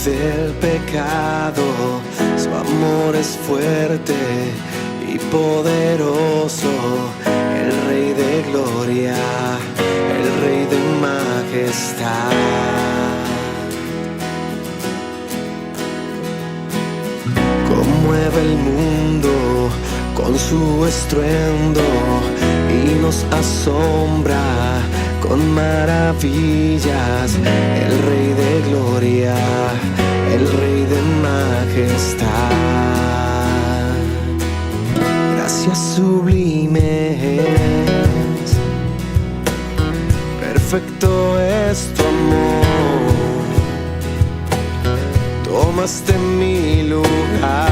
del pecado. Su amor es fuerte y poderoso, el Rey de gloria, el Rey de majestad. Conmueve el mundo con su estruendo y nos asombra con maravillas, el Rey de gloria, el Rey de majestad. Gracias sublimes, perfecto es tu amor, tomaste mi lugar,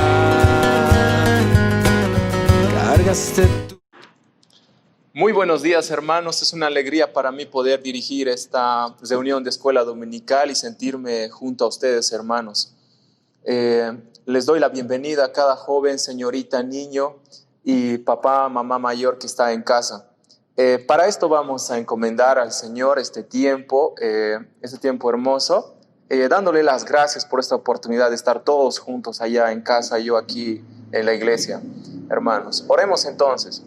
cargaste tu... Muy buenos días, hermanos. Es una alegría para mí poder dirigir esta reunión de escuela dominical y sentirme junto a ustedes, hermanos. Les doy la bienvenida a cada joven, señorita, niño y papá, mamá mayor que está en casa. Para esto vamos a encomendar al Señor este tiempo hermoso, dándole las gracias por esta oportunidad de estar todos juntos allá en casa, yo aquí en la iglesia. Hermanos, oremos entonces.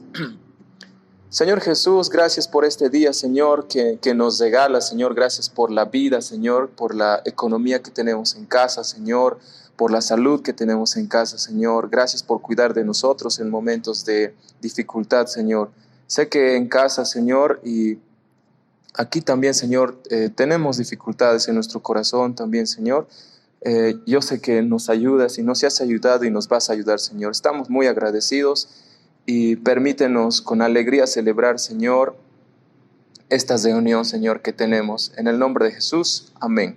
Señor Jesús, gracias por este día, Señor, que nos regala, Señor. Gracias por la vida, Señor, por la economía que tenemos en casa, Señor, por la salud que tenemos en casa, Señor. Gracias por cuidar de nosotros en momentos de dificultad, Señor. Sé que en casa, Señor, y aquí también, Señor, tenemos dificultades en nuestro corazón también, Señor. Yo sé que nos ayudas y nos has ayudado y nos vas a ayudar, Señor. Estamos muy agradecidos. Y permítenos con alegría celebrar, Señor, esta reunión, Señor, que tenemos. En el nombre de Jesús, amén.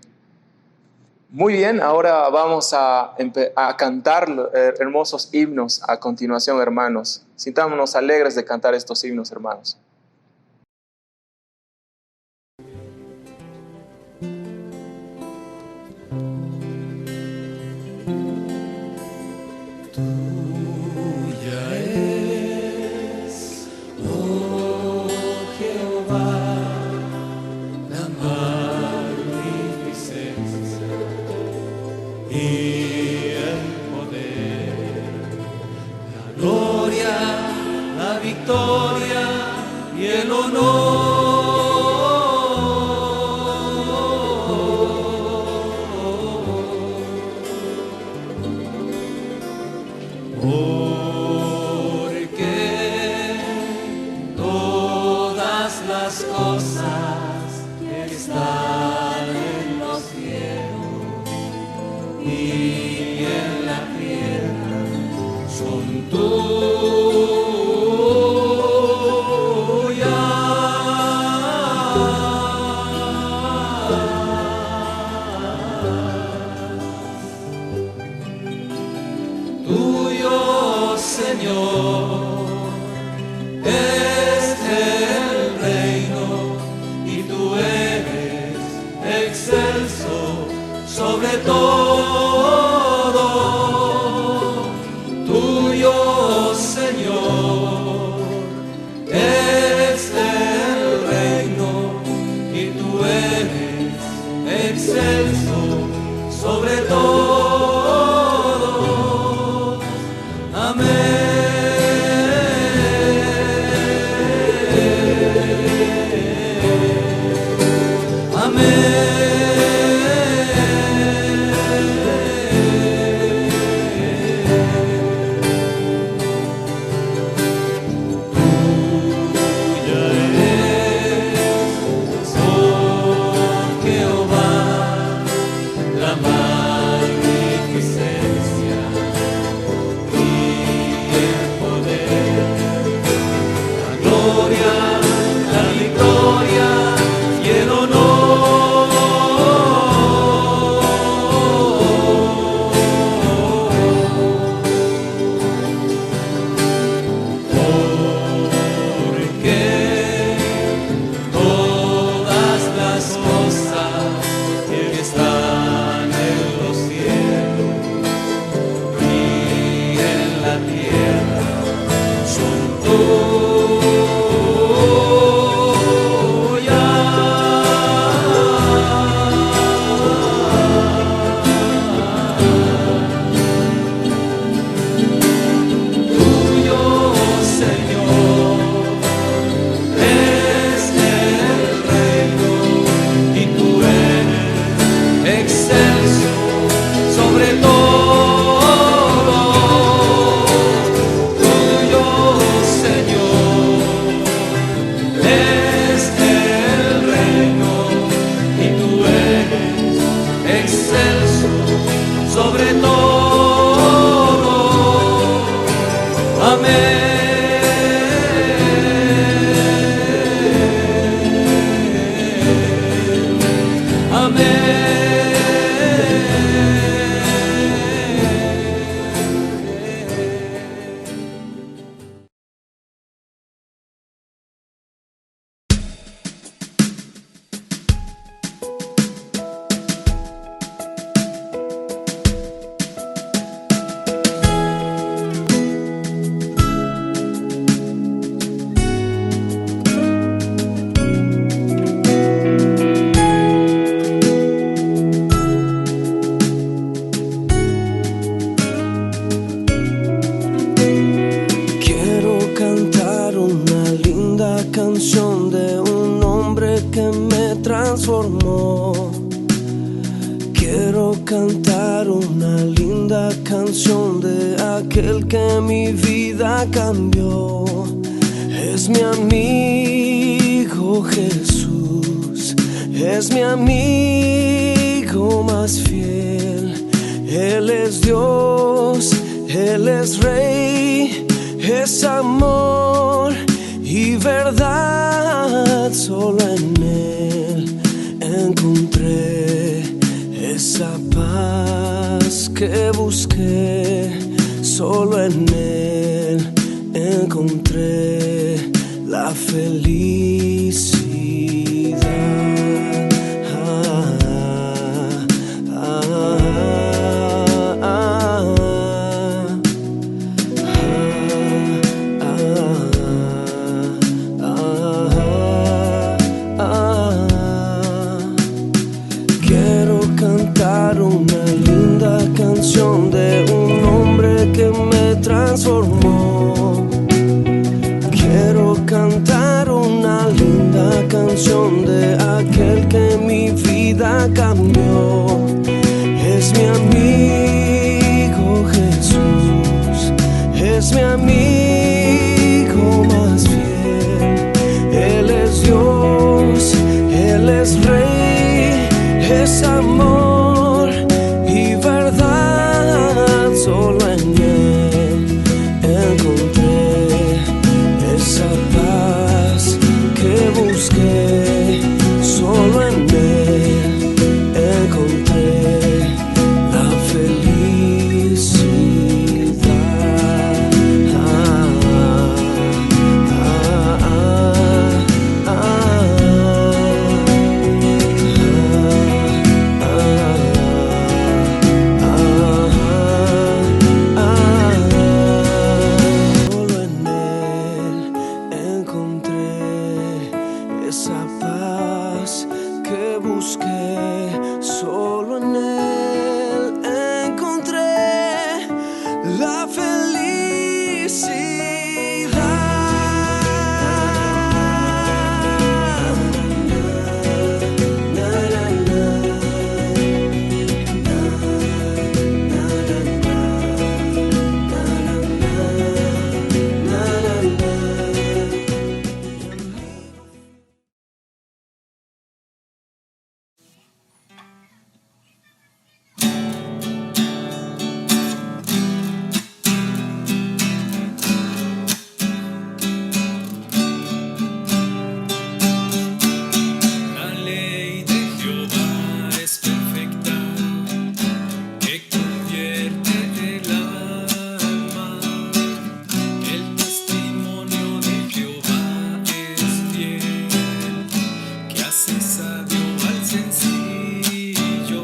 Muy bien, ahora vamos a cantar hermosos himnos a continuación, hermanos. Sintámonos alegres de cantar estos himnos, hermanos. Y el honor. Porque todas las cosas que están en los cielos y en la tierra son tuyas. Señor, es el reino y tú eres excelso sobre todo. Tuyo, Señor, es el reino y tú eres excelso sobre todo. Jehová, la Quiero cantar una linda canción de un hombre que me transformó. Quiero cantar una linda canción de aquel que mi vida cambió. Es mi amigo Jesús, es mi amigo más fiel. Él es Dios, Él es Rey, es amor y verdad. Solo en Él encontré esa paz que busqué. Solo en Él encontré la felicidad. Quiero cantar una linda canción de un hombre que me transformó. Quiero cantar una linda canción de aquel que mi vida cambió. Es mi amigo Jesús, es mi amigo más fiel. Él es Dios, Él es Rey, es amor y verdad. Solo en Él encontré esa paz que busqué. Solo en Él encontré la felicidad. Solo en Él encontré esa paz que busqué. Solo en Él encontré la La ley de Jehová es perfecta, que convierte el alma. El testimonio de Jehová es fiel, que hace sabio al sencillo.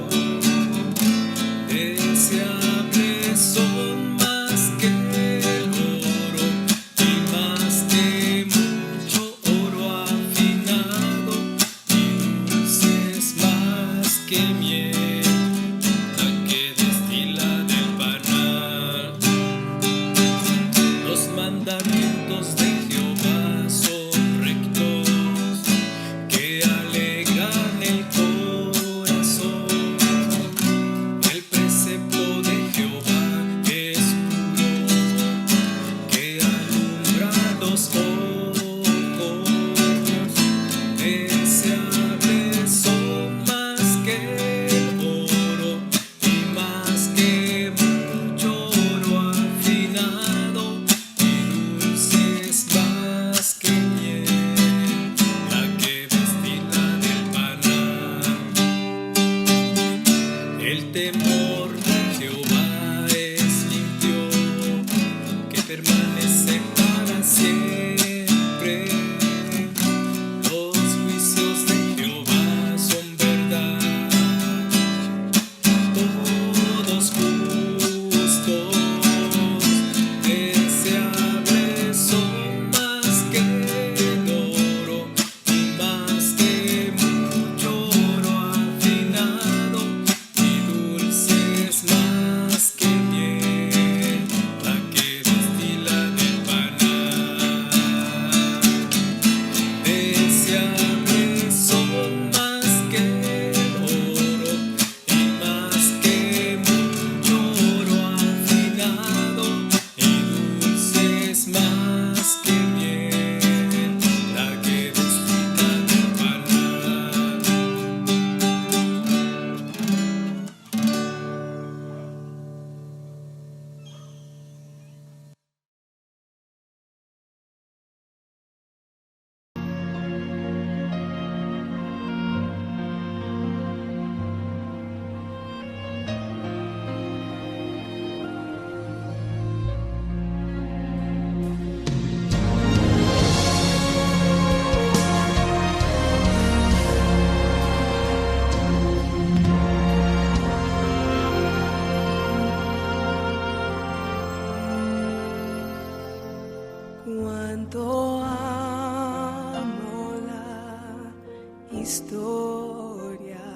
Deseables son más que el oro y más que mucho oro afinado, y dulces más que miel, la que destila del panal. Los mandamientos de Jehová son rectos, que alegran el corazón. El precepto de Jehová es puro, que alumbra los ojos. Deseables son más que el El temor de Jehová es limpio, que permanece para siempre. Los juicios de Jehová son verdad, todos justos. Deseables son más que el oro y más que mucho oro afinado, y dulces más que miel, la que destila del panal. Deseables son más que el oro y más que mucho oro afinado, y dulces más que miel, la que destila del panal. Cuánto amo la historia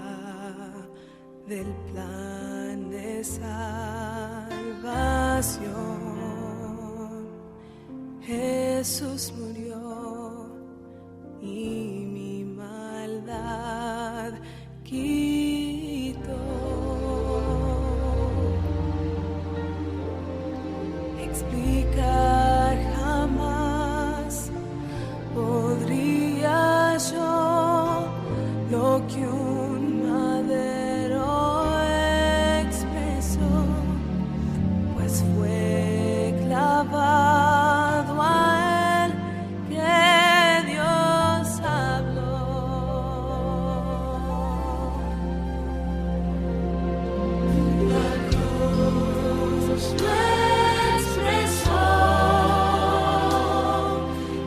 del plan de salvación. Jesús murió y mi maldad quitó. Explicar jamás podría yo lo que un madero expresó, pues fue clavado a él que Dios habló. La cruz lo expresó,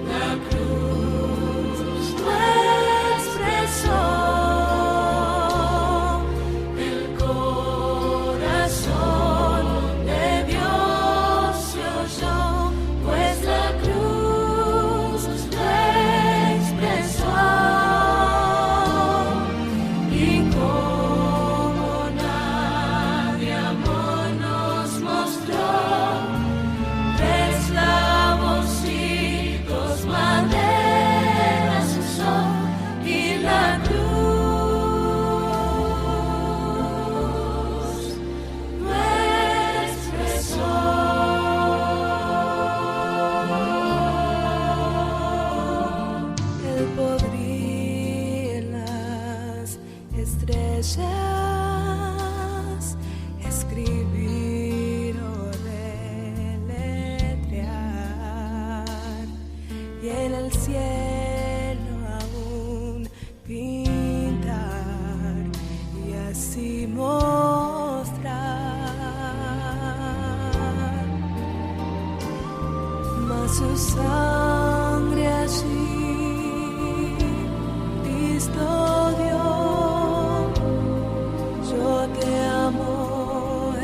la cruz lo expresó, el corazón de Dios se oyó, pues la cruz lo expresó, y como nadie amor nos mostró, tres clavos y dos maderas usó, y la cruz lo expresó. Él podría en las estrellas escribir o deletrear, y en el cielo aún pintar, y así mostrar. Mas su sangre allí Cristo dio. Yo te amo,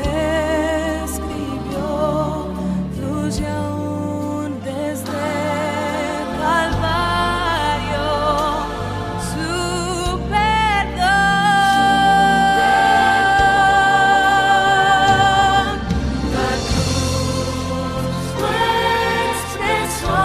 escribió, fluye aún desde Calvario su perdón. La cruz lo expresó.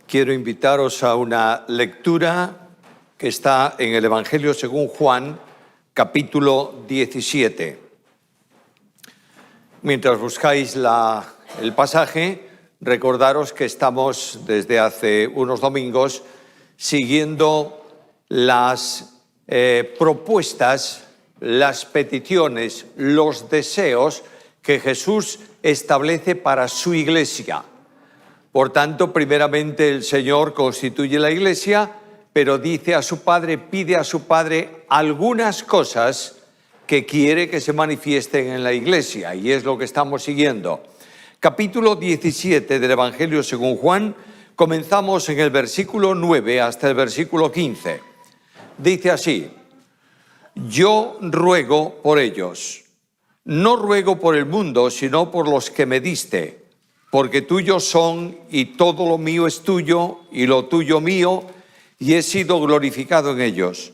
quiero invitaros a una lectura que está en el Evangelio según Juan, capítulo 17. Mientras buscáis el pasaje, recordaros que estamos desde hace unos domingos siguiendo las propuestas, las peticiones, los deseos que Jesús establece para su iglesia. Por tanto, primeramente el Señor constituye la iglesia, pero dice a su Padre, pide a su Padre algunas cosas que quiere que se manifiesten en la iglesia, y es lo que estamos siguiendo. Capítulo 17 del Evangelio según Juan, comenzamos en el versículo 9 hasta el versículo 15. Dice así: yo ruego por ellos, no ruego por el mundo, sino por los que me diste, porque tuyos son y todo lo mío es tuyo y lo tuyo mío, y he sido glorificado en ellos.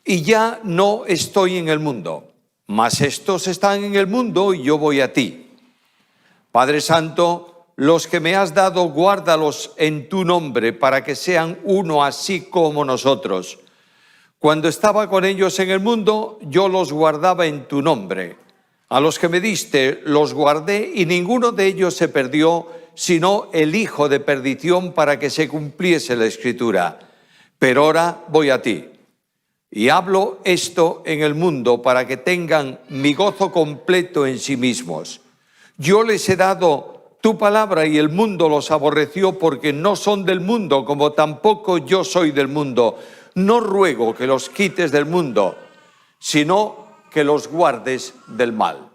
Y ya no estoy en el mundo, mas estos están en el mundo y yo voy a ti. Padre Santo, los que me has dado, guárdalos en tu nombre, para que sean uno así como nosotros. Cuando estaba con ellos en el mundo, yo los guardaba en tu nombre. A los que me diste los guardé y ninguno de ellos se perdió, sino el hijo de perdición, para que se cumpliese la Escritura. Pero ahora voy a ti. Y hablo esto en el mundo para que tengan mi gozo completo en sí mismos. Yo les he dado tu palabra y el mundo los aborreció porque no son del mundo, como tampoco yo soy del mundo. No ruego que los quites del mundo, sino que los guardes del mal.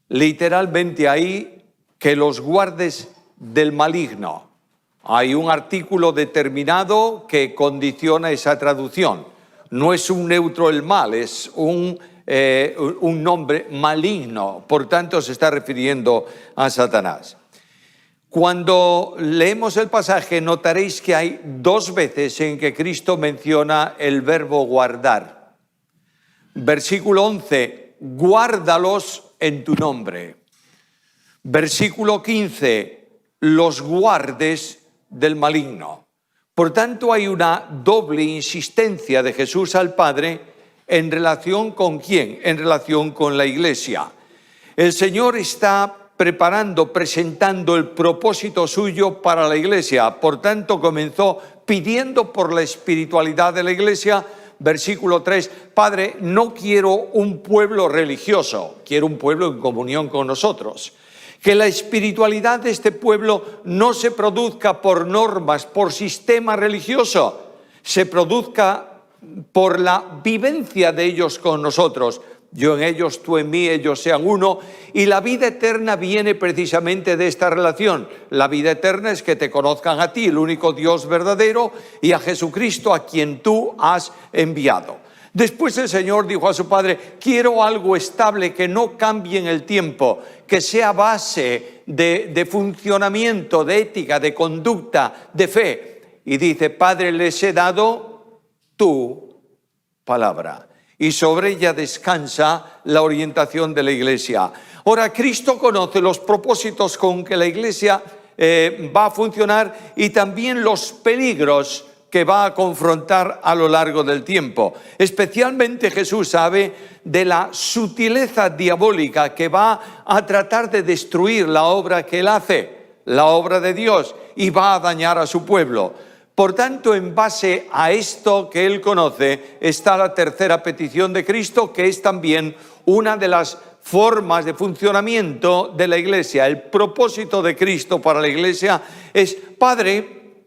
Literalmente ahí, que los guardes del maligno. Hay un artículo determinado que condiciona esa traducción. No es un neutro el mal, es un nombre maligno. Por tanto, se está refiriendo a Satanás. Cuando leemos el pasaje, notaréis que hay dos veces en que Cristo menciona el verbo guardar. Versículo 11, guárdalos en tu nombre. Versículo 15, los guardes del maligno. Por tanto, hay una doble insistencia de Jesús al Padre en relación con ¿quién? En relación con la iglesia. El Señor está presentando el propósito suyo para la iglesia. Por tanto, comenzó pidiendo por la espiritualidad de la iglesia. Versículo 3, Padre, no quiero un pueblo religioso, quiero un pueblo en comunión con nosotros. Que la espiritualidad de este pueblo no se produzca por normas, por sistema religioso, se produzca por la vivencia de ellos con nosotros. Yo en ellos, tú en mí, ellos sean uno. Y la vida eterna viene precisamente de esta relación. La vida eterna es que te conozcan a ti, el único Dios verdadero, y a Jesucristo, a quien tú has enviado. Después el Señor dijo a su Padre, quiero algo estable, que no cambie en el tiempo, que sea base de funcionamiento, de ética, de conducta, de fe. Y dice, Padre, les he dado tu palabra. Y sobre ella descansa la orientación de la iglesia. Ahora, Cristo conoce los propósitos con que la iglesia va a funcionar y también los peligros que va a confrontar a lo largo del tiempo. Especialmente Jesús sabe de la sutileza diabólica que va a tratar de destruir la obra que Él hace, la obra de Dios, y va a dañar a su pueblo. Por tanto, en base a esto que Él conoce, está la tercera petición de Cristo, que es también una de las formas de funcionamiento de la iglesia. El propósito de Cristo para la iglesia es, Padre,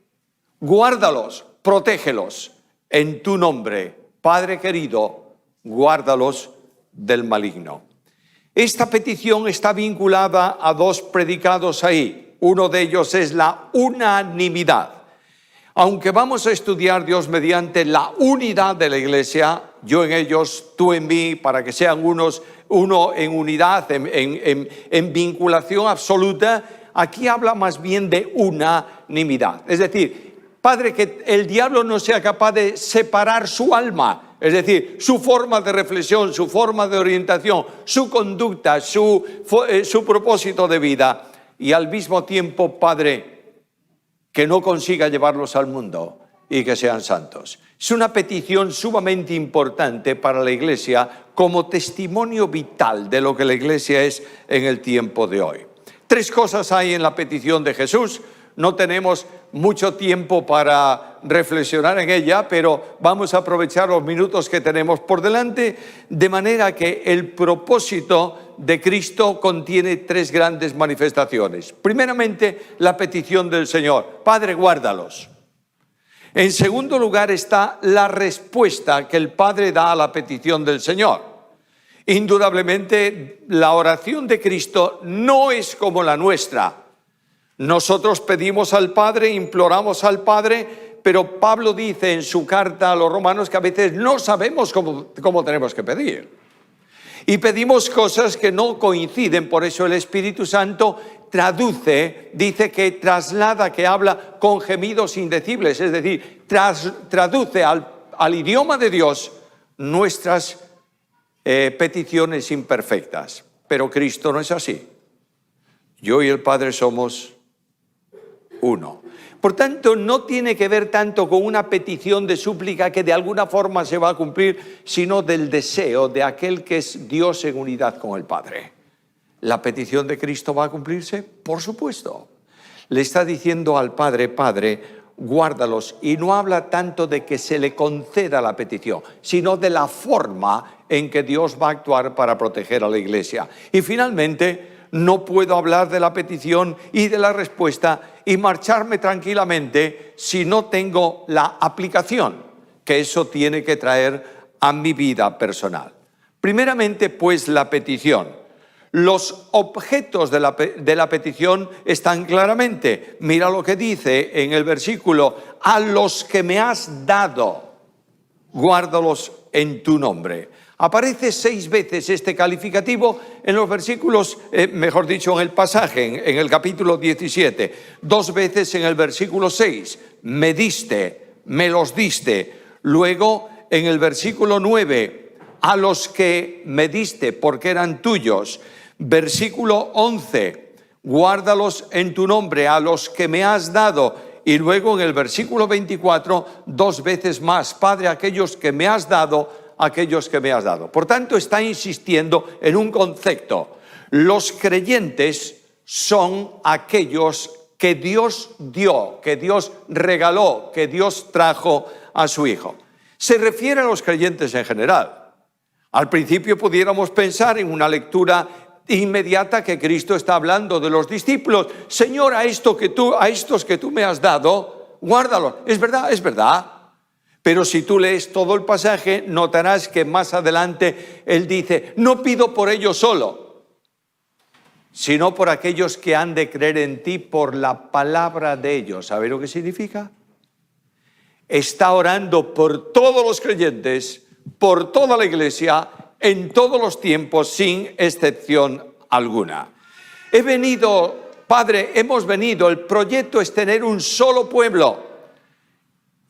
guárdalos, protégelos en tu nombre. Padre querido, guárdalos del maligno. Esta petición está vinculada a dos predicados ahí. Uno de ellos es la unanimidad. Aunque vamos a estudiar, Dios mediante, la unidad de la iglesia, yo en ellos, tú en mí, para que sean uno en unidad, en vinculación absoluta, aquí habla más bien de unanimidad. Es decir, Padre, que el diablo no sea capaz de separar su alma, es decir, su forma de reflexión, su forma de orientación, su conducta, su propósito de vida. Y al mismo tiempo, Padre, que no consiga llevarlos al mundo y que sean santos. Es una petición sumamente importante para la Iglesia como testimonio vital de lo que la Iglesia es en el tiempo de hoy. 3 cosas hay en la petición de Jesús. No tenemos mucho tiempo para reflexionar en ella, pero vamos a aprovechar los minutos que tenemos por delante, de manera que el propósito de Cristo contiene 3 grandes manifestaciones. Primeramente, la petición del Señor: Padre, guárdalos. En segundo lugar está la respuesta que el Padre da a la petición del Señor. Indudablemente, la oración de Cristo no es como la nuestra. Nosotros pedimos al Padre, imploramos al Padre, pero Pablo dice en su carta a los romanos que a veces no sabemos cómo tenemos que pedir. Y pedimos cosas que no coinciden, por eso el Espíritu Santo traduce, dice que traslada, que habla con gemidos indecibles, es decir, traduce al idioma de Dios nuestras peticiones imperfectas. Pero Cristo no es así. Yo y el Padre somos uno. Por tanto, no tiene que ver tanto con una petición de súplica que de alguna forma se va a cumplir, sino del deseo de aquel que es Dios en unidad con el Padre. ¿La petición de Cristo va a cumplirse? Por supuesto. Le está diciendo al Padre: Padre, guárdalos. Y no habla tanto de que se le conceda la petición, sino de la forma en que Dios va a actuar para proteger a la Iglesia. Y finalmente, no puedo hablar de la petición y de la respuesta y marcharme tranquilamente si no tengo la aplicación que eso tiene que traer a mi vida personal. Primeramente, pues, la petición. Los objetos de la petición están claramente. Mira lo que dice en el versículo: a los que me has dado, guárdalos en tu nombre. Aparece 6 veces este calificativo en los versículos, mejor dicho, en el pasaje, en el capítulo 17. 2 veces en el versículo 6, me diste, me los diste. Luego, en el versículo 9, a los que me diste porque eran tuyos. Versículo 11, guárdalos en tu nombre, a los que me has dado. Y luego en el versículo 24, 2 veces más, Padre, aquellos que me has dado, aquellos que me has dado. Por tanto, está insistiendo en un concepto. Los creyentes son aquellos que Dios dio, que Dios regaló, que Dios trajo a su Hijo. Se refiere a los creyentes en general. Al principio pudiéramos pensar en una lectura inmediata que Cristo está hablando de los discípulos. Señor, a estos que tú me has dado, guárdalos. Es verdad, es verdad. Pero si tú lees todo el pasaje, notarás que más adelante Él dice: no pido por ellos solo, sino por aquellos que han de creer en ti por la palabra de ellos. ¿Sabéis lo que significa? Está orando por todos los creyentes, por toda la Iglesia, en todos los tiempos, sin excepción alguna. Padre, hemos venido, el proyecto es tener un solo pueblo.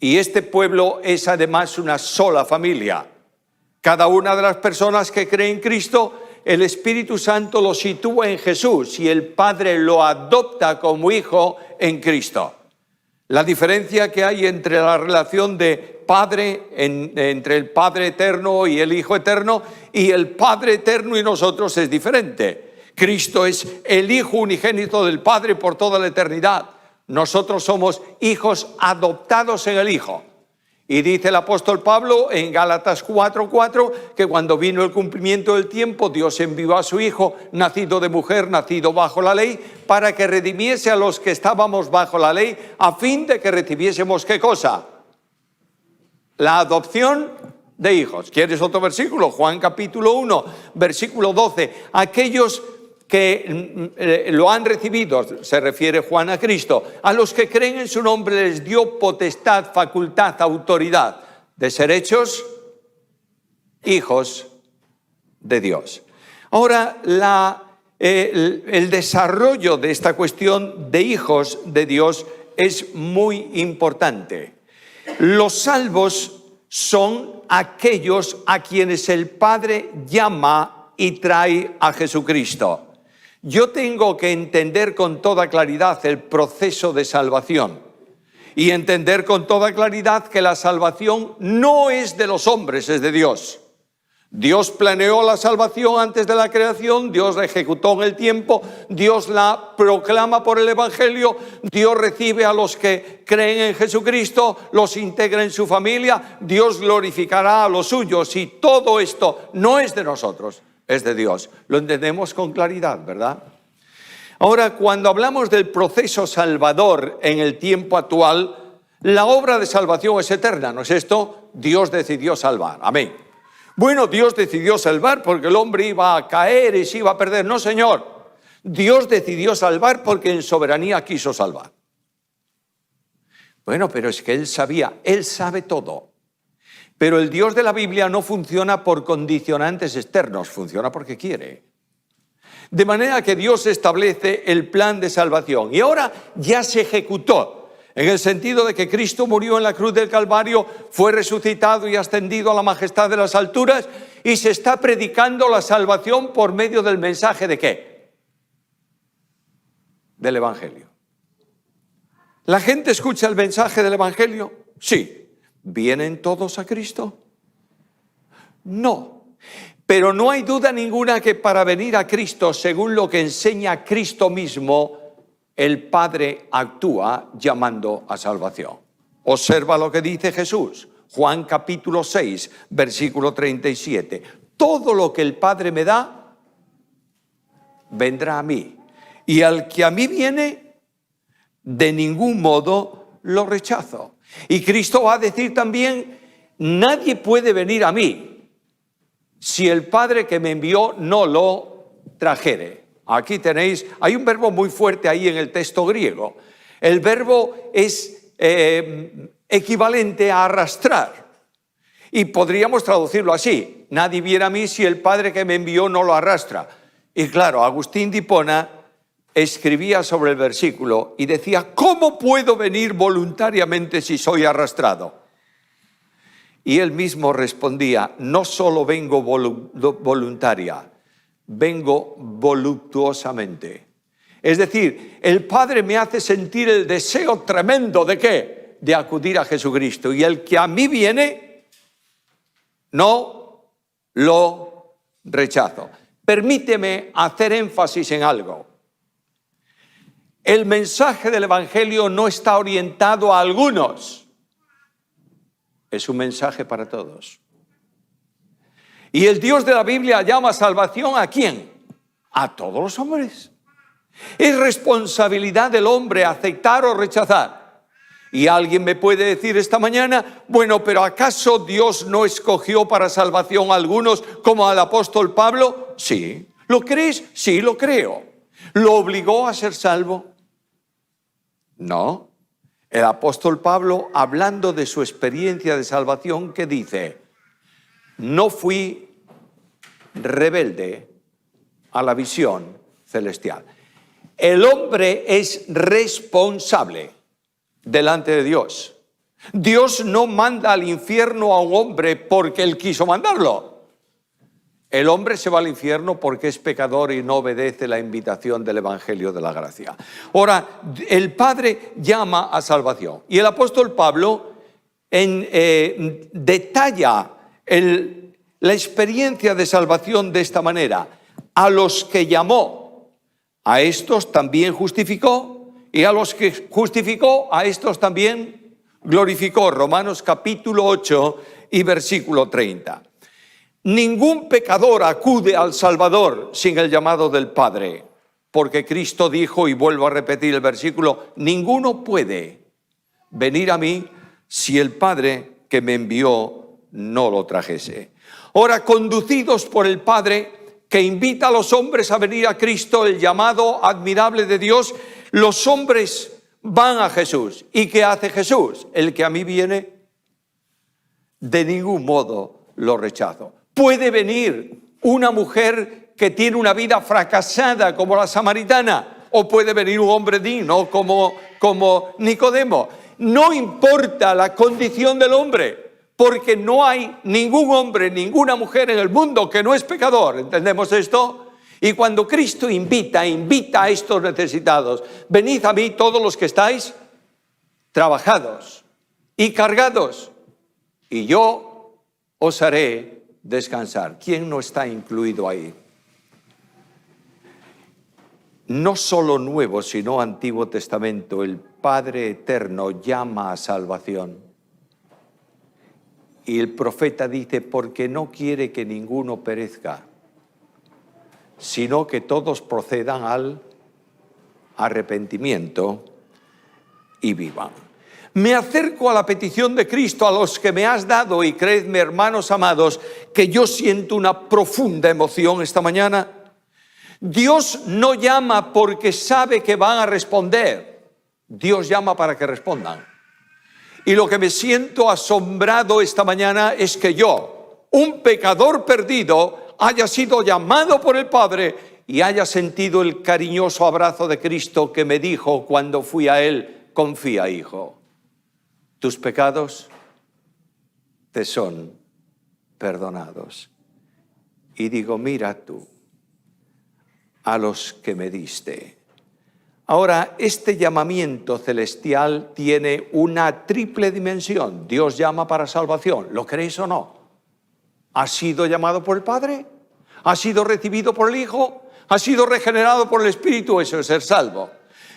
Y este pueblo es además una sola familia. Cada una de las personas que cree en Cristo, el Espíritu Santo lo sitúa en Jesús y el Padre lo adopta como hijo en Cristo. La diferencia que hay entre la relación de Padre, entre el Padre eterno y el Hijo eterno, y el Padre eterno y nosotros es diferente. Cristo es el Hijo unigénito del Padre por toda la eternidad. Nosotros somos hijos adoptados en el Hijo. Y dice el apóstol Pablo en Gálatas 4:4 que cuando vino el cumplimiento del tiempo, Dios envió a su Hijo, nacido de mujer, nacido bajo la ley, para que redimiese a los que estábamos bajo la ley, a fin de que recibiésemos ¿qué cosa? La adopción de hijos. ¿Quieres otro versículo? Juan capítulo 1, versículo 12. Aquellos que lo han recibido, se refiere Juan a Cristo, a los que creen en su nombre les dio potestad, facultad, autoridad de ser hechos hijos de Dios. Ahora, el desarrollo de esta cuestión de hijos de Dios es muy importante. Los salvos son aquellos a quienes el Padre llama y trae a Jesucristo. Yo tengo que entender con toda claridad el proceso de salvación. y entender con toda claridad que la salvación no es de los hombres, es de Dios. Dios planeó la salvación antes de la creación, Dios la ejecutó en el tiempo, Dios la proclama por el Evangelio, Dios recibe a los que creen en Jesucristo, los integra en su familia, Dios glorificará a los suyos, y todo esto no es de nosotros, es de Dios. Lo entendemos con claridad, ¿verdad? Ahora, cuando hablamos del proceso salvador en el tiempo actual, la obra de salvación es eterna, ¿no es esto? Dios decidió salvar, amén. Bueno, Dios decidió salvar porque el hombre iba a caer y se iba a perder. No, Señor. Dios decidió salvar porque en soberanía quiso salvar. Bueno, pero es que Él sabía, Él sabe todo. Pero el Dios de la Biblia no funciona por condicionantes externos, funciona porque quiere. De manera que Dios establece el plan de salvación y ahora ya se ejecutó. En el sentido de que Cristo murió en la cruz del Calvario, fue resucitado y ascendido a la majestad de las alturas, y se está predicando la salvación por medio del mensaje ¿de qué? Del Evangelio. ¿La gente escucha el mensaje del Evangelio? Sí. ¿Vienen todos a Cristo? No. Pero no hay duda ninguna que para venir a Cristo, según lo que enseña Cristo mismo, el Padre actúa llamando a salvación. Observa lo que dice Jesús, Juan capítulo 6, versículo 37. Todo lo que el Padre me da, vendrá a mí. Y al que a mí viene, de ningún modo lo rechazo. Y Cristo va a decir también, nadie puede venir a mí si el Padre que me envió no lo trajere. Aquí tenéis, hay un verbo muy fuerte ahí en el texto griego. El verbo es equivalente a arrastrar. Y podríamos traducirlo así: nadie viene a mí si el Padre que me envió no lo arrastra. Y claro, Agustín de Hipona escribía sobre el versículo y decía, ¿cómo puedo venir voluntariamente si soy arrastrado? Y él mismo respondía, no solo vengo voluntaria, vengo voluptuosamente. Es decir, el Padre me hace sentir el deseo tremendo ¿de qué? De acudir a Jesucristo. Y el que a mí viene, no lo rechazo. Permíteme hacer énfasis en algo. El mensaje del Evangelio no está orientado a algunos. Es un mensaje para todos. Y el Dios de la Biblia llama salvación ¿a quién? A todos los hombres. Es responsabilidad del hombre aceptar o rechazar. Y alguien me puede decir esta mañana, bueno, pero ¿acaso Dios no escogió para salvación a algunos como al apóstol Pablo? Sí. ¿Lo crees? Sí, lo creo. ¿Lo obligó a ser salvo? No. El apóstol Pablo, hablando de su experiencia de salvación, ¿qué dice? No fui rebelde a la visión celestial. El hombre es responsable delante de Dios. Dios no manda al infierno a un hombre porque él quiso mandarlo. El hombre se va al infierno porque es pecador y no obedece la invitación del Evangelio de la Gracia. Ahora, el Padre llama a salvación. Y el apóstol Pablo detalla la experiencia de salvación de esta manera. A los que llamó, a estos también justificó, y a los que justificó, a estos también glorificó. Romanos capítulo 8 y versículo 30. Ningún pecador acude al Salvador sin el llamado del Padre, porque Cristo dijo, y vuelvo a repetir el versículo, ninguno puede venir a mí si el Padre que me envió no lo trajese. Ahora, conducidos por el Padre que invita a los hombres a venir a Cristo, el llamado admirable de Dios, los hombres van a Jesús. ¿Y qué hace Jesús? El que a mí viene, de ningún modo lo rechazo. Puede venir una mujer que tiene una vida fracasada como la samaritana, o puede venir un hombre digno como Nicodemo. No importa la condición del hombre, porque no hay ningún hombre, ninguna mujer en el mundo que no es pecador. ¿Entendemos esto? Y cuando Cristo invita a estos necesitados, venid a mí todos los que estáis trabajados y cargados, y yo os haré descansar. ¿Quién no está incluido ahí? No solo Nuevo, sino Antiguo Testamento, el Padre Eterno llama a salvación. Y el profeta dice, porque no quiere que ninguno perezca, sino que todos procedan al arrepentimiento y vivan. Me acerco a la petición de Cristo, a los que me has dado, y creedme, hermanos amados, que yo siento una profunda emoción esta mañana. Dios no llama porque sabe que van a responder. Dios llama para que respondan. Y lo que me siento asombrado esta mañana es que yo, un pecador perdido, haya sido llamado por el Padre y haya sentido el cariñoso abrazo de Cristo que me dijo cuando fui a Él: confía, hijo, tus pecados te son perdonados. Y digo, mira tú, a los que me diste. Ahora, este llamamiento celestial tiene una triple dimensión. Dios llama para salvación, ¿lo creéis o no? ¿Has sido llamado por el Padre? ¿Has sido recibido por el Hijo? ¿Has sido regenerado por el Espíritu? Eso es ser salvo.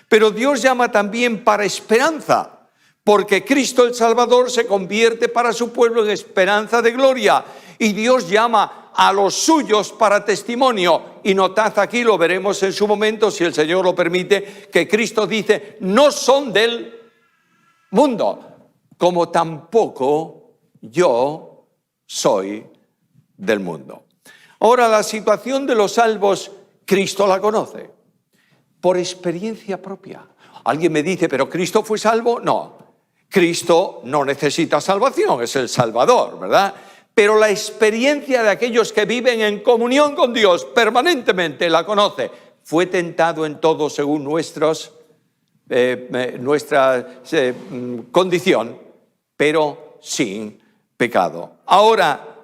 Pero Dios llama también para esperanza, porque Cristo el Salvador se convierte para su pueblo en esperanza de gloria. Y Dios llama a los suyos para testimonio. Y notad aquí, lo veremos en su momento, si el Señor lo permite, que Cristo dice, no son del mundo, como tampoco yo soy del mundo. Ahora, la situación de los salvos, Cristo la conoce, por experiencia propia. Alguien me dice, ¿pero Cristo fue salvo? No, Cristo no necesita salvación, es el Salvador, ¿verdad? Pero la experiencia de aquellos que viven en comunión con Dios permanentemente la conoce. Fue tentado en todo según nuestra condición, pero sin pecado. Ahora,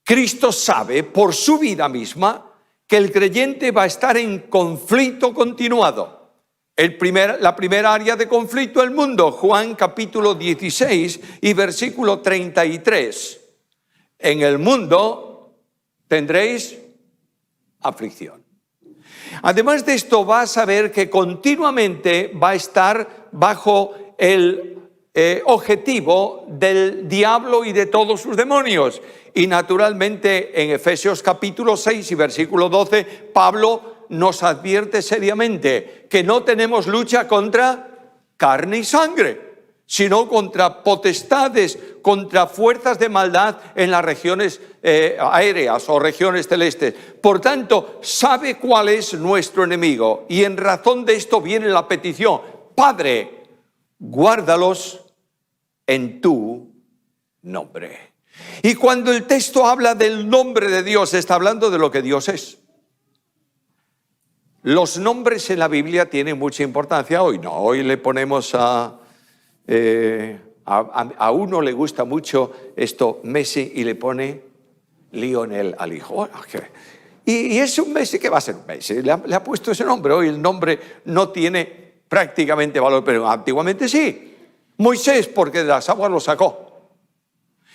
Cristo sabe por su vida misma que el creyente va a estar en conflicto continuado. La primera área de conflicto del mundo, Juan capítulo 16 y versículo 33. En el mundo tendréis aflicción. Además de esto, vas a ver que continuamente va a estar bajo el objetivo del diablo y de todos sus demonios. Y naturalmente en Efesios capítulo 6 y versículo 12, Pablo nos advierte seriamente que no tenemos lucha contra carne y sangre, sino contra potestades, contra fuerzas de maldad en las regiones aéreas o regiones celestes. Por tanto, sabe cuál es nuestro enemigo. Y en razón de esto viene la petición: Padre, guárdalos en tu nombre. Y cuando el texto habla del nombre de Dios, está hablando de lo que Dios es. Los nombres en la Biblia tienen mucha importancia. Hoy no, hoy le ponemos a uno le gusta mucho esto, Messi, y le pone Lionel al hijo. Y es un Messi, ¿qué va a ser un Messi? Le ha puesto ese nombre. Hoy el nombre no tiene prácticamente valor, pero antiguamente sí. Moisés, porque de las aguas lo sacó.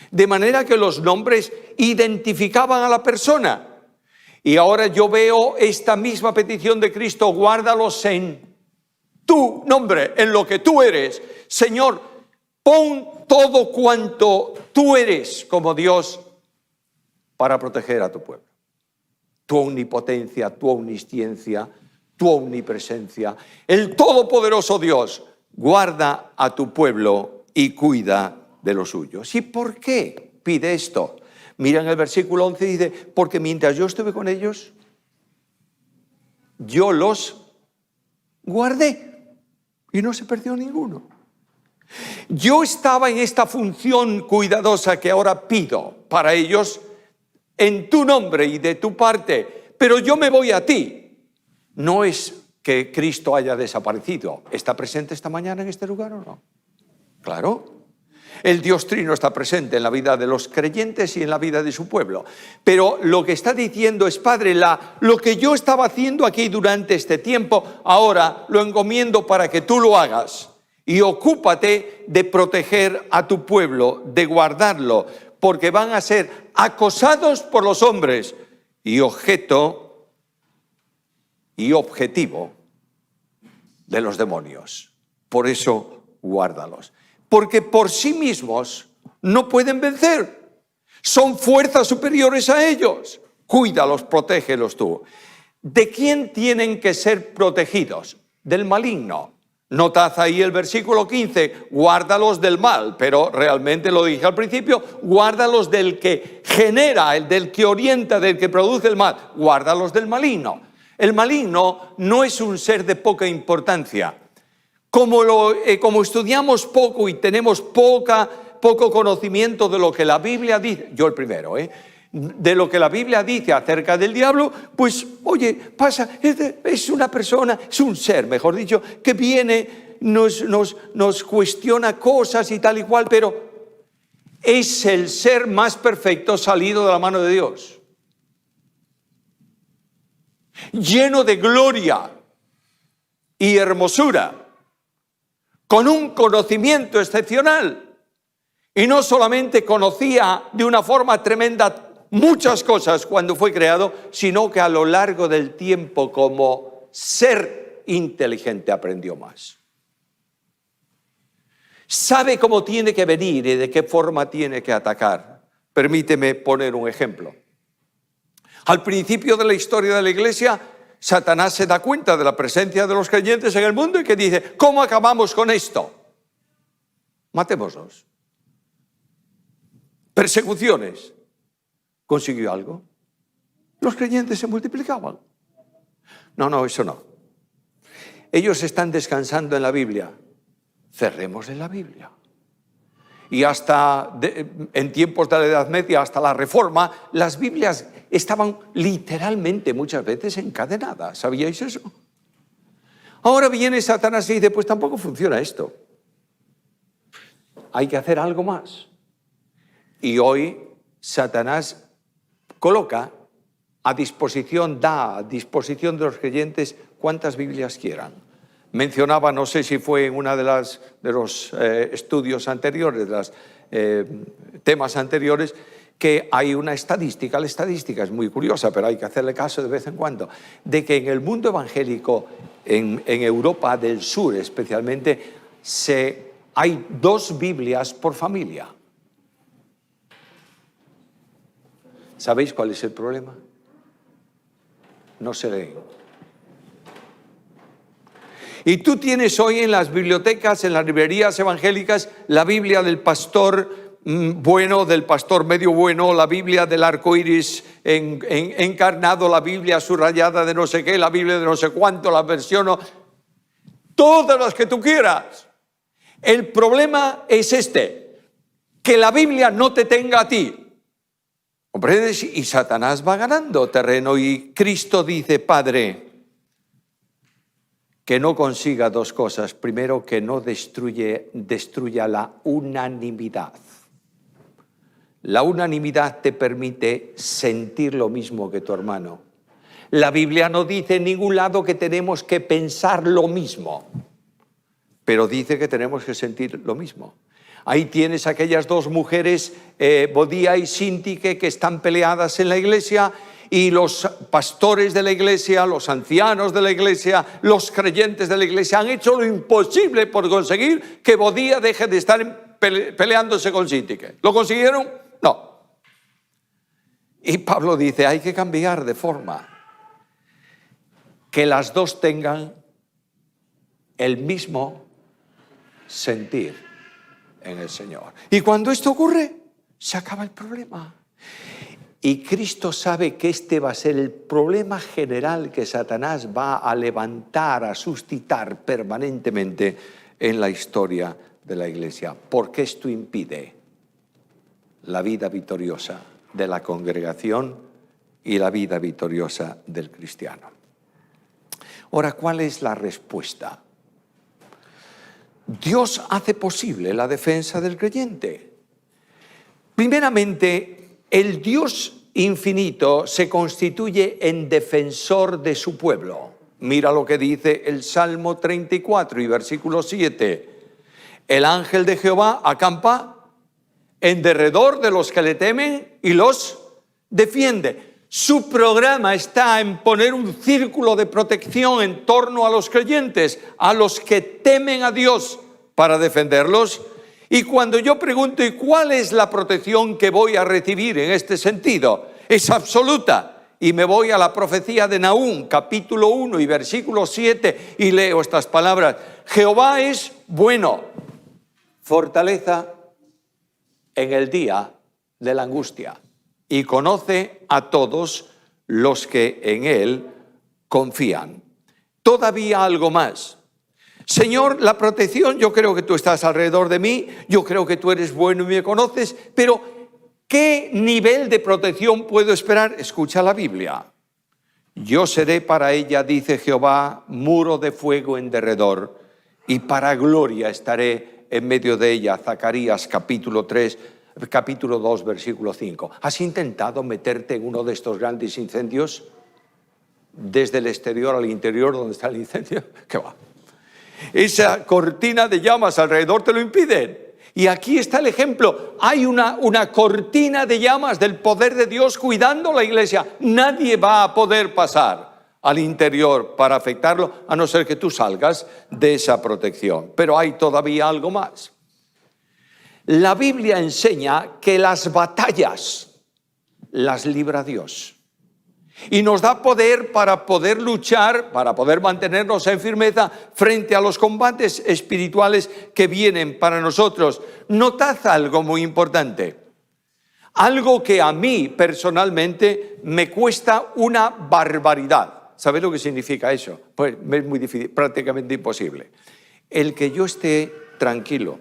De manera que los nombres identificaban a la persona. Y ahora yo veo esta misma petición de Cristo: guárdalos en tu nombre, en lo que tú eres. Señor, pon todo cuanto tú eres como Dios para proteger a tu pueblo. Tu omnipotencia, tu omnisciencia, tu omnipresencia. El todopoderoso Dios guarda a tu pueblo y cuida de los suyos. ¿Y por qué pide esto? Mira en el versículo 11, dice, porque mientras yo estuve con ellos, yo los guardé y no se perdió ninguno. Yo estaba en esta función cuidadosa que ahora pido para ellos en tu nombre y de tu parte, pero yo me voy a ti. No es que Cristo haya desaparecido. ¿Está presente esta mañana en este lugar o no? Claro. El Dios Trino está presente en la vida de los creyentes y en la vida de su pueblo. Pero lo que está diciendo es, Padre, lo que yo estaba haciendo aquí durante este tiempo, ahora lo encomiendo para que tú lo hagas. y ocúpate de proteger a tu pueblo, de guardarlo, porque van a ser acosados por los hombres y objeto y objetivo de los demonios. Por eso, guárdalos. Porque por sí mismos no pueden vencer. Son fuerzas superiores a ellos. Cuídalos, protégelos tú. ¿De quién tienen que ser protegidos? Del maligno. Notad ahí el versículo 15, guárdalos del mal, pero realmente lo dije al principio, guárdalos del que genera, el del que orienta, del que produce el mal, guárdalos del maligno. El maligno no es un ser de poca importancia. Como estudiamos poco y tenemos poco conocimiento de lo que la Biblia dice, yo el primero, de lo que la Biblia dice acerca del diablo, pues, oye, pasa, es una persona, es un ser, mejor dicho, que viene, nos cuestiona cosas y tal y cual, pero es el ser más perfecto salido de la mano de Dios. Lleno de gloria y hermosura, con un conocimiento excepcional. Y no solamente conocía de una forma tremenda muchas cosas cuando fue creado, sino que a lo largo del tiempo como ser inteligente aprendió más. Sabe cómo tiene que venir y de qué forma tiene que atacar. Permíteme poner un ejemplo. Al principio de la historia de la Iglesia, Satanás se da cuenta de la presencia de los creyentes en el mundo y que dice, ¿cómo acabamos con esto? Matémoslos. Persecuciones. ¿Consiguió algo? Los creyentes se multiplicaban. No, eso no. Ellos están descansando en la Biblia. Cerremos en la Biblia. Y en tiempos de la Edad Media, hasta la Reforma, las Biblias estaban literalmente muchas veces encadenadas. ¿Sabíais eso? Ahora viene Satanás y dice, pues tampoco funciona esto. Hay que hacer algo más. Y hoy Satanás da a disposición de los creyentes cuantas Biblias quieran. Mencionaba, no sé si fue en una de los estudios anteriores, de los temas anteriores, que hay una estadística. La estadística es muy curiosa, pero hay que hacerle caso de vez en cuando, de que en el mundo evangélico, en Europa del Sur especialmente, hay 2 Biblias por familia. ¿Sabéis cuál es el problema? No se leen. Y tú tienes hoy en las bibliotecas, en las librerías evangélicas, la Biblia del pastor bueno, del pastor medio bueno, la Biblia del arco iris encarnado, la Biblia subrayada de no sé qué, la Biblia de no sé cuánto, la versión, todas las que tú quieras. El problema es que la Biblia no te tenga a ti. ¿Comprendes? Y Satanás va ganando terreno y Cristo dice, Padre, que no consiga 2 cosas. Primero, que no destruya la unanimidad. La unanimidad te permite sentir lo mismo que tu hermano. La Biblia no dice en ningún lado que tenemos que pensar lo mismo, pero dice que tenemos que sentir lo mismo. Ahí tienes aquellas 2 mujeres, Bodía y Sintique, que están peleadas en la iglesia, y los pastores de la iglesia, los ancianos de la iglesia, los creyentes de la iglesia han hecho lo imposible por conseguir que Bodía deje de estar peleándose con Sintique. ¿Lo consiguieron? No. Y Pablo dice, hay que cambiar de forma que las 2 tengan el mismo sentir en el Señor. Y cuando esto ocurre, se acaba el problema. Y Cristo sabe que este va a ser el problema general que Satanás va a levantar, a suscitar permanentemente en la historia de la iglesia, porque esto impide la vida victoriosa de la congregación y la vida victoriosa del cristiano. Ahora, ¿cuál es la respuesta? Dios hace posible la defensa del creyente. Primeramente, el Dios infinito se constituye en defensor de su pueblo. Mira lo que dice el Salmo 34 y versículo 7. El ángel de Jehová acampa en derredor de los que le temen y los defiende. Su programa está en poner un círculo de protección en torno a los creyentes, a los que temen a Dios, para defenderlos. Y cuando yo pregunto, ¿y cuál es la protección que voy a recibir en este sentido? Es absoluta. Y me voy a la profecía de Nahum, capítulo 1 y versículo 7, y leo estas palabras. Jehová es bueno, fortaleza en el día de la angustia, y conoce a todos los que en él confían. Todavía algo más. Señor, la protección, yo creo que tú estás alrededor de mí, yo creo que tú eres bueno y me conoces, pero ¿qué nivel de protección puedo esperar? Escucha la Biblia. Yo seré para ella, dice Jehová, muro de fuego en derredor, y para gloria estaré en medio de ella. Zacarías capítulo 2, versículo 5. ¿Has intentado meterte en uno de estos grandes incendios? Desde el exterior al interior, donde está el incendio. ¿Qué va? Esa cortina de llamas alrededor te lo impiden. Y aquí está el ejemplo. Hay una cortina de llamas del poder de Dios cuidando la iglesia. Nadie va a poder pasar al interior para afectarlo, a no ser que tú salgas de esa protección. Pero hay todavía algo más. La Biblia enseña que las batallas las libra Dios. Y nos da poder para poder luchar, para poder mantenernos en firmeza frente a los combates espirituales que vienen para nosotros. Notad algo muy importante. Algo que a mí personalmente me cuesta una barbaridad. ¿Sabéis lo que significa eso? Pues es muy difícil, prácticamente imposible. El que yo esté tranquilo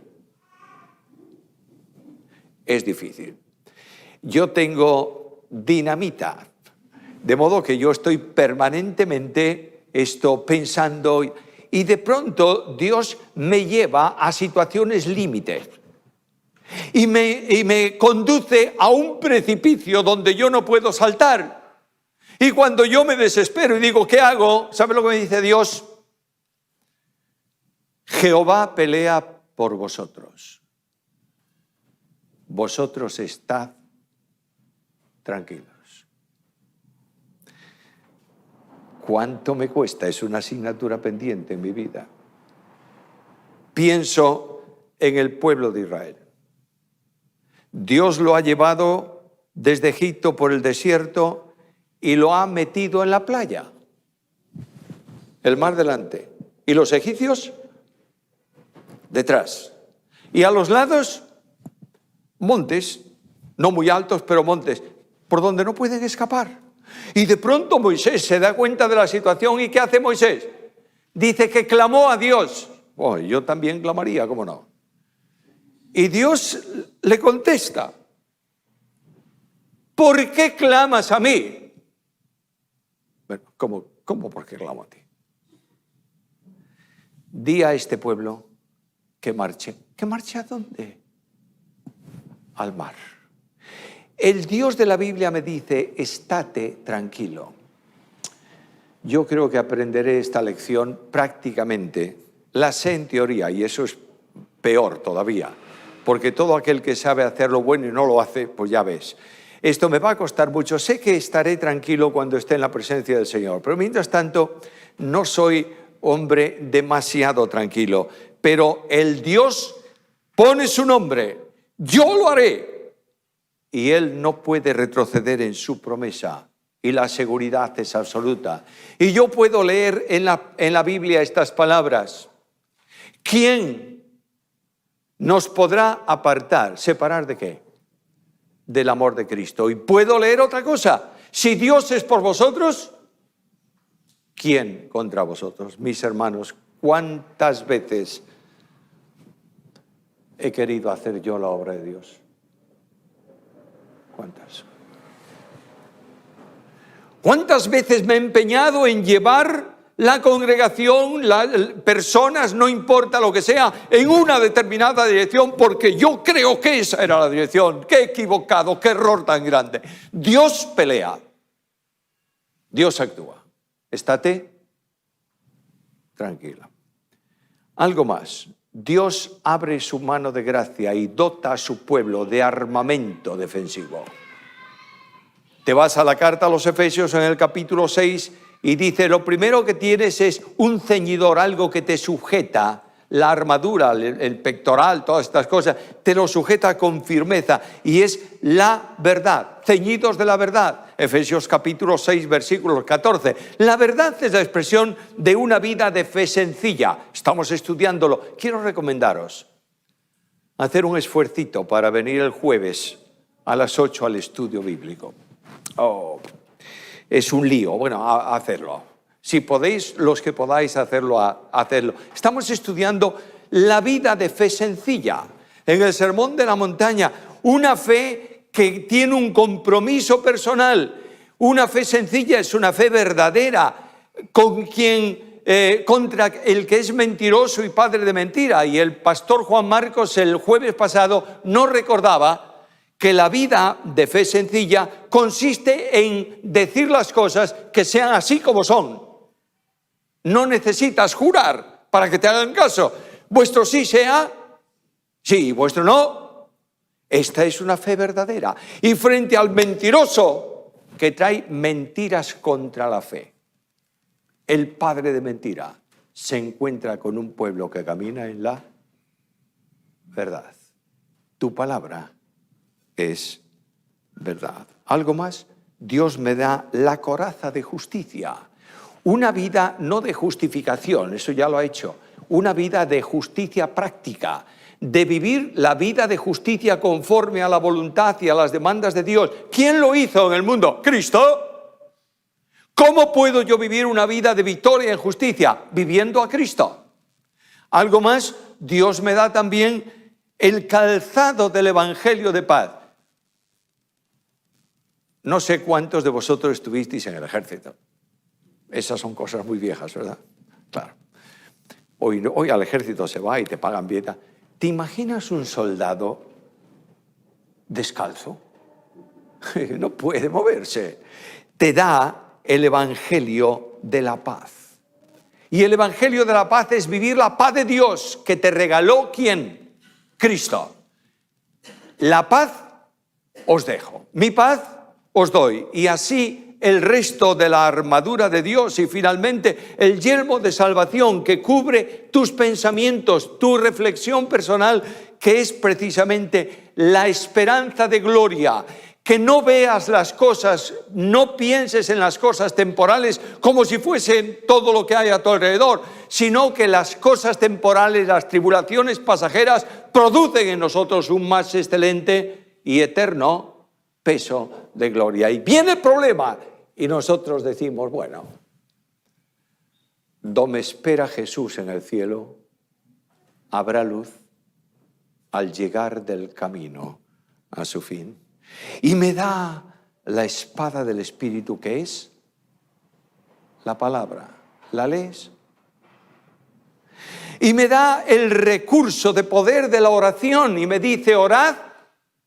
es difícil. Yo tengo dinamita. De modo que yo estoy permanentemente pensando y de pronto Dios me lleva a situaciones límite y me conduce a un precipicio donde yo no puedo saltar. Y cuando yo me desespero y digo, ¿qué hago? ¿Sabe lo que me dice Dios? Jehová pelea por vosotros. Vosotros estad tranquilos. ¿Cuánto me cuesta? Es una asignatura pendiente en mi vida. Pienso en el pueblo de Israel. Dios lo ha llevado desde Egipto por el desierto y lo ha metido en la playa. El mar delante. Y los egipcios detrás. Y a los lados, montes, no muy altos, pero montes, por donde no pueden escapar. Y de pronto Moisés se da cuenta de la situación. ¿Y qué hace Moisés? Dice que clamó a Dios. Oh, yo también clamaría, ¿cómo no? Y Dios le contesta. ¿Por qué clamas a mí? Bueno, ¿cómo por qué clamo a ti? Di a este pueblo que marche. ¿Que marche a dónde? Al mar. El Dios de la Biblia me dice, estate tranquilo. Yo creo que aprenderé esta lección prácticamente. La sé en teoría y eso es peor todavía, porque todo aquel que sabe hacer lo bueno y no lo hace, pues ya ves. Esto me va a costar mucho. Sé que estaré tranquilo cuando esté en la presencia del Señor, pero mientras tanto no soy hombre demasiado tranquilo. Pero el Dios pone su nombre, yo lo haré. Y Él no puede retroceder en su promesa. Y la seguridad es absoluta. Y yo puedo leer en la Biblia estas palabras. ¿Quién nos podrá apartar? ¿Separar de qué? Del amor de Cristo. Y puedo leer otra cosa. Si Dios es por vosotros, ¿quién contra vosotros? Mis hermanos, ¿cuántas veces he querido hacer yo la obra de Dios? ¿Cuántas veces me he empeñado en llevar la congregación, las personas, no importa lo que sea, en una determinada dirección porque yo creo que esa era la dirección? ¡Qué equivocado, qué error tan grande! Dios pelea, Dios actúa. Estate tranquila. Algo más. Dios abre su mano de gracia y dota a su pueblo de armamento defensivo. Te vas a la carta a los Efesios en el capítulo 6 y dice, lo primero que tienes es un ceñidor, algo que te sujeta, la armadura, el pectoral, todas estas cosas, te lo sujeta con firmeza y es la verdad, ceñidos de la verdad. Efesios capítulo 6, versículo 14. La verdad es la expresión de una vida de fe sencilla. Estamos estudiándolo. Quiero recomendaros hacer un esfuercito para venir el jueves a las 8 al estudio bíblico. Es un lío, bueno, hacerlo. Si podéis, los que podáis hacerlo, hacerlo. Estamos estudiando la vida de fe sencilla. En el Sermón de la Montaña, una fe que tiene un compromiso personal. Una fe sencilla es una fe verdadera contra el que es mentiroso y padre de mentira. Y el pastor Juan Marcos el jueves pasado nos recordaba que la vida de fe sencilla consiste en decir las cosas que sean así como son. No necesitas jurar para que te hagan caso. Vuestro sí sea sí, vuestro no. Esta es una fe verdadera. Y frente al mentiroso que trae mentiras contra la fe, el padre de mentira se encuentra con un pueblo que camina en la verdad. Tu palabra es verdad. ¿Algo más? Dios me da la coraza de justicia. Una vida no de justificación, eso ya lo ha hecho. Una vida de justicia práctica, de vivir la vida de justicia conforme a la voluntad y a las demandas de Dios. ¿Quién lo hizo en el mundo? Cristo. ¿Cómo puedo yo vivir una vida de victoria en justicia? Viviendo a Cristo. Algo más, Dios me da también el calzado del Evangelio de paz. No sé cuántos de vosotros estuvisteis en el ejército. Esas son cosas muy viejas, ¿verdad? Claro. Hoy al ejército se va y te pagan bien. ¿Te imaginas un soldado descalzo? No puede moverse. Te da el Evangelio de la paz. Y el Evangelio de la paz es vivir la paz de Dios que te regaló, ¿quién? Cristo. La paz os dejo, mi paz os doy. Y así el resto de la armadura de Dios y finalmente el yelmo de salvación que cubre tus pensamientos, tu reflexión personal, que es precisamente la esperanza de gloria. Que no veas las cosas, no pienses en las cosas temporales como si fuesen todo lo que hay a tu alrededor, sino que las cosas temporales, las tribulaciones pasajeras, producen en nosotros un más excelente y eterno peso de gloria. Y viene el problema. Y nosotros decimos, bueno, donde espera Jesús en el cielo, habrá luz al llegar del camino a su fin. Y me da la espada del Espíritu, que es la palabra. ¿La lees? Y me da el recurso de poder de la oración y me dice, orad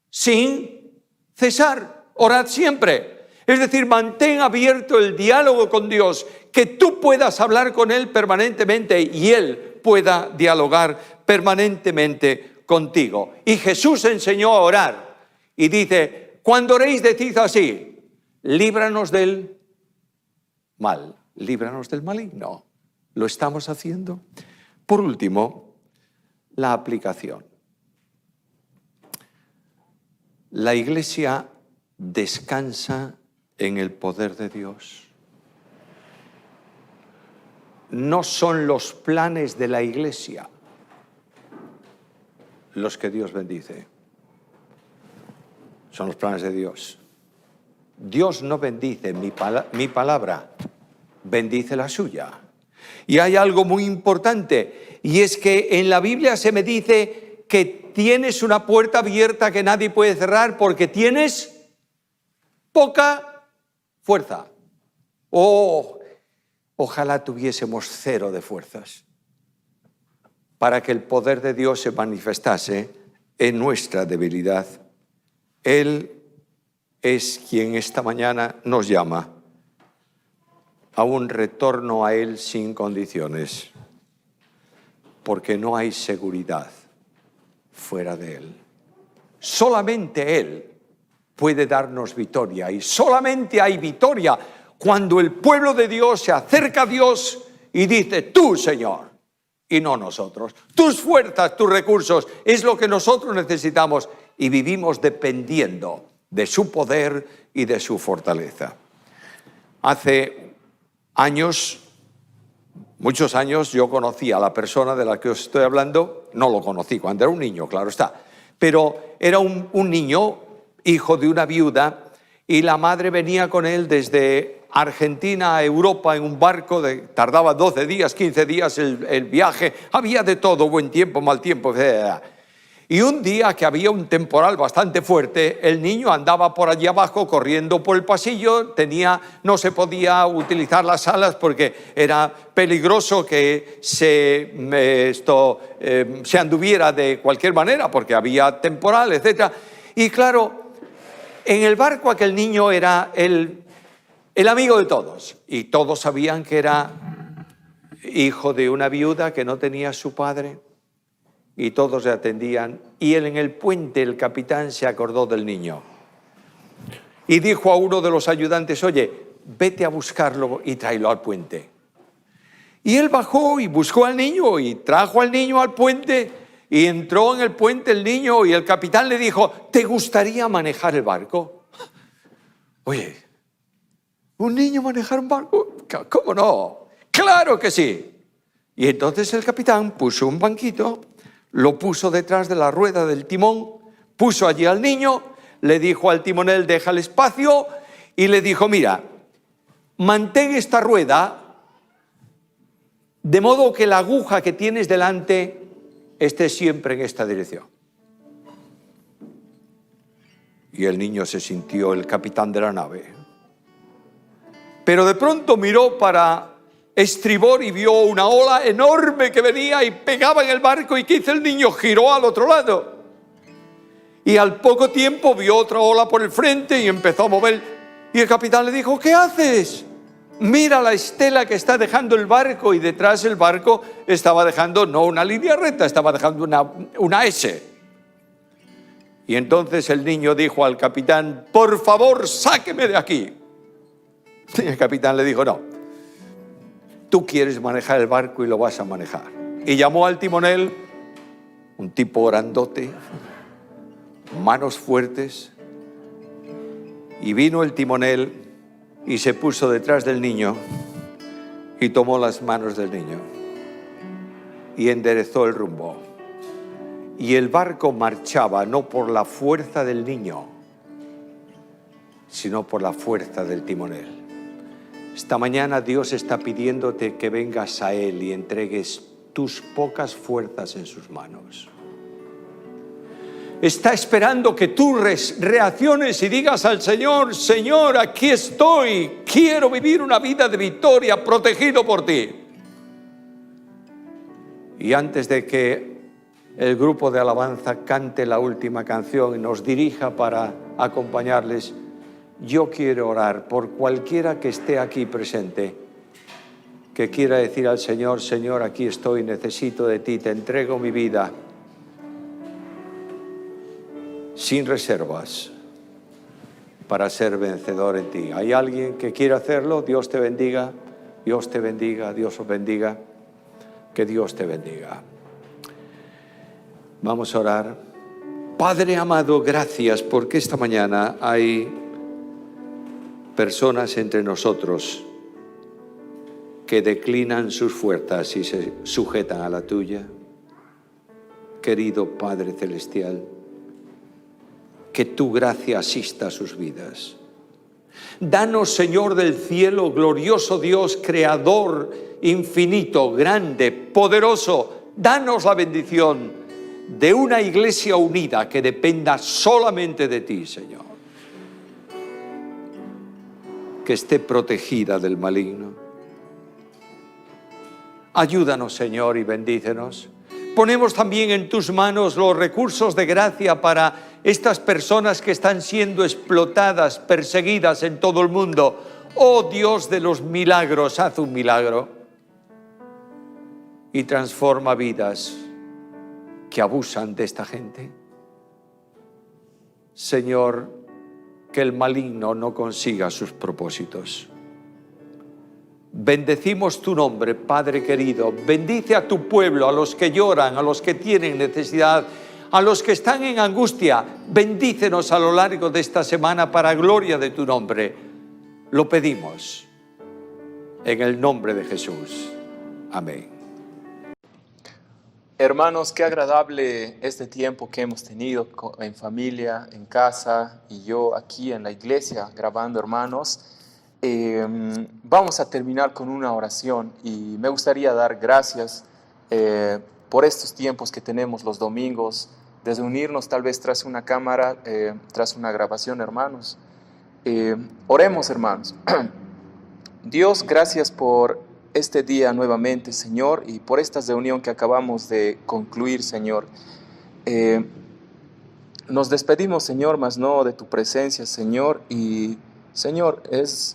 sin cesar, orad siempre. Es decir, mantén abierto el diálogo con Dios, que tú puedas hablar con Él permanentemente y Él pueda dialogar permanentemente contigo. Y Jesús enseñó a orar y dice, cuando oréis decid así, líbranos del mal, líbranos del maligno. ¿Lo estamos haciendo? Por último, la aplicación. La Iglesia descansa en el poder de Dios. No son los planes de la Iglesia los que Dios bendice. Son los planes de Dios. Dios no bendice mi palabra, bendice la suya. Y hay algo muy importante, y es que en la Biblia se me dice que tienes una puerta abierta que nadie puede cerrar porque tienes poca fuerza. Ojalá tuviésemos 0 de fuerzas para que el poder de Dios se manifestase en nuestra debilidad. Él es quien esta mañana nos llama a un retorno a Él sin condiciones. porque no hay seguridad fuera de Él. Solamente Él puede darnos victoria, y solamente hay victoria cuando el pueblo de Dios se acerca a Dios y dice: tú, Señor, y no nosotros. Tus fuerzas, tus recursos, es lo que nosotros necesitamos, y vivimos dependiendo de su poder y de su fortaleza. Hace años, muchos años, yo conocí a la persona de la que os estoy hablando. No lo conocí cuando era un niño, claro está, pero era un niño, hijo de una viuda, y la madre venía con él desde Argentina a Europa en un barco, tardaba 12 días, 15 días el viaje, había de todo, buen tiempo, mal tiempo, etc. Y un día que había un temporal bastante fuerte, el niño andaba por allí abajo corriendo por el pasillo, no se podía utilizar las salas porque era peligroso que se anduviera de cualquier manera porque había temporal, etc. Y claro, en el barco aquel niño era el amigo de todos, y todos sabían que era hijo de una viuda que no tenía a su padre, y todos le atendían. Y él, en el puente, el capitán se acordó del niño y dijo a uno de los ayudantes: oye, vete a buscarlo y tráelo al puente. Y él bajó y buscó al niño y trajo al niño al puente, y entró en el puente el niño, y el capitán le dijo: ¿te gustaría manejar el barco? Oye, ¿un niño manejar un barco? ¿Cómo no? ¡Claro que sí! Y entonces el capitán puso un banquito, lo puso detrás de la rueda del timón, puso allí al niño, le dijo al timonel: deja el espacio, y le dijo: mira, mantén esta rueda de modo que la aguja que tienes delante esté siempre en esta dirección. Y el niño se sintió el capitán de la nave. Pero de pronto miró para estribor y vio una ola enorme que venía y pegaba en el barco. ¿Y qué hizo el niño? Giró al otro lado. Y al poco tiempo vio otra ola por el frente y empezó a mover. Y el capitán le dijo: ¿qué haces? Mira la estela que está dejando el barco. Y detrás el barco estaba dejando no una línea recta, estaba dejando una S. Y entonces el niño dijo al capitán: por favor, sáqueme de aquí. Y el capitán le dijo: no, tú quieres manejar el barco y lo vas a manejar. Y llamó al timonel, un tipo grandote, manos fuertes, y vino el timonel y se puso detrás del niño y tomó las manos del niño y enderezó el rumbo. Y el barco marchaba no por la fuerza del niño, sino por la fuerza del timonel. Esta mañana Dios está pidiéndote que vengas a Él y entregues tus pocas fuerzas en sus manos. Está esperando que tú reacciones y digas al Señor: Señor, aquí estoy, quiero vivir una vida de victoria, protegido por ti. Y antes de que el grupo de alabanza cante la última canción y nos dirija para acompañarles, yo quiero orar por cualquiera que esté aquí presente, que quiera decir al Señor: Señor, aquí estoy, necesito de ti, te entrego mi vida, sin reservas, para ser vencedor en ti. ¿Hay alguien que quiera hacerlo? Dios te bendiga, Dios te bendiga, Dios os bendiga, que Dios te bendiga. Vamos a orar. Padre amado, gracias porque esta mañana hay personas entre nosotros que declinan sus fuerzas y se sujetan a la tuya. Querido Padre Celestial, que tu gracia asista a sus vidas. Danos, Señor del cielo, glorioso Dios, creador, infinito, grande, poderoso, danos la bendición de una iglesia unida que dependa solamente de ti, Señor. Que esté protegida del maligno. Ayúdanos, Señor, y bendícenos. Ponemos también en tus manos los recursos de gracia para estas personas que están siendo explotadas, perseguidas en todo el mundo. Oh Dios de los milagros, haz un milagro. y transforma vidas que abusan de esta gente. Señor, que el maligno no consiga sus propósitos. Bendecimos tu nombre, Padre querido. Bendice a tu pueblo, a los que lloran, a los que tienen necesidad, a los que están en angustia. Bendícenos a lo largo de esta semana para gloria de tu nombre. Lo pedimos en el nombre de Jesús. Amén. Hermanos, qué agradable este tiempo que hemos tenido en familia, en casa y yo aquí en la iglesia grabando, hermanos. Vamos a terminar con una oración y me gustaría dar gracias por estos tiempos que tenemos los domingos, de reunirnos tal vez tras una cámara, tras una grabación, hermanos. Oremos, hermanos. Dios, gracias por este día nuevamente, Señor, y por esta reunión que acabamos de concluir, Señor. Nos despedimos, Señor, mas no de tu presencia, Señor, y Señor,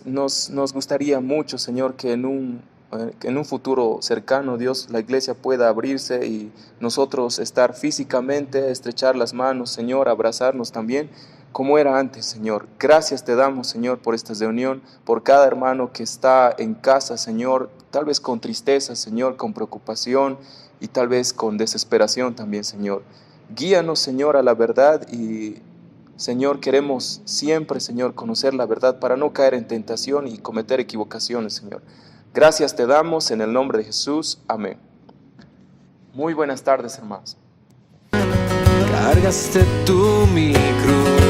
nos gustaría mucho, Señor, que en un futuro cercano, Dios, la iglesia pueda abrirse y nosotros estar físicamente, estrechar las manos, Señor, abrazarnos también, como era antes, Señor. Gracias te damos, Señor, por esta reunión, por cada hermano que está en casa, Señor, tal vez con tristeza, Señor, con preocupación y tal vez con desesperación también, Señor. Guíanos, Señor, a la verdad y, Señor, queremos siempre, Señor, conocer la verdad para no caer en tentación y cometer equivocaciones, Señor. Gracias te damos en el nombre de Jesús. Amén. Muy buenas tardes, hermanos. Cargaste tú mi cruz.